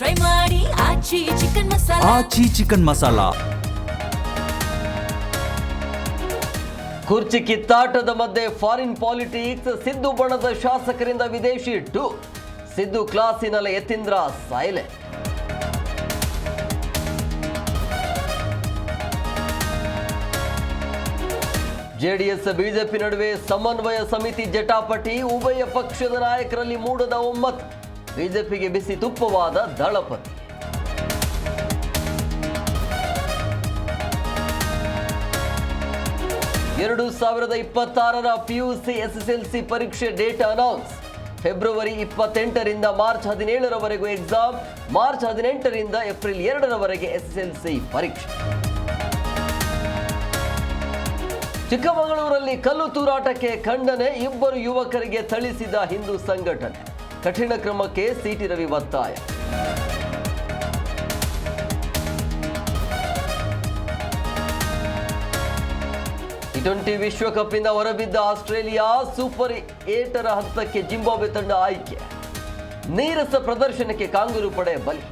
Try ಮಾಡಿ Aachi chicken masala. Aachi chicken masala. ಕುರ್ಚಿ ಕಿತ್ತಾಟದ ಮಧ್ಯೆ ಫಾರಿನ್ ಪಾಲಿಟಿಕ್ಸ್. ಸಿದ್ದು ಬಣದ ಶಾಸಕರಿಂದ ವಿದೇಶಿ ಟೂರ್. ಸಿದ್ದು ಕ್ಲಾಸಿನಲ್ಲಿ ಯತೀಂದ್ರ ಸೈಲೆಂಟ್. ಜೆಡಿಎಸ್ ಬಿಜೆಪಿ ನಡುವೆ ಸಮನ್ವಯ ಸಮಿತಿ ಜಟಾಪಟಿ. ಉಭಯ ಪಕ್ಷದ ನಾಯಕರಲ್ಲಿ ಮೂಡದ ಒಮ್ಮತ. ಬಿಜೆಪಿಗೆ ಬಿಸಿ ತುಪ್ಪವಾದ ದಳಪತಿ. ಎರಡು 2026 ಪಿಯುಸಿ ಎಸ್ಎಸ್ಎಲ್ಸಿ ಪರೀಕ್ಷೆ ಡೇಟ್ ಅನೌನ್ಸ್. ಫೆಬ್ರವರಿ 28ರಿಂದ ಮಾರ್ಚ್ 17ರವರೆಗೂ ಎಕ್ಸಾಮ್. ಮಾರ್ಚ್ 18ರಿಂದ ಏಪ್ರಿಲ್ 2ರವರೆಗೆ ಎಸ್ಎಸ್ಎಲ್ಸಿ ಪರೀಕ್ಷೆ. ಚಿಕ್ಕಮಗಳೂರಲ್ಲಿ ಕಲ್ಲು ತೂರಾಟಕ್ಕೆ ಖಂಡನೆ. ಇಬ್ಬರು ಯುವಕರಿಗೆ ಥಳಿಸಿದ ಹಿಂದೂ ಸಂಘಟನೆ. ಕಠಿಣ ಕ್ರಮಕ್ಕೆ ಸಿಟಿ ರವಿ ಒತ್ತಾಯ. T20 ವಿಶ್ವಕಪ್ನಿಂದ ಹೊರಬಿದ್ದ ಆಸ್ಟ್ರೇಲಿಯಾ. ಸೂಪರ್ 8ರ ಹಂತಕ್ಕೆ ಜಿಂಬಾಬ್ವೆ ತಂಡ ಆಯ್ಕೆ. ನೀರಸ ಪ್ರದರ್ಶನಕ್ಕೆ ಕಾಂಗರೂ ಪಡೆ ಬಲಿ.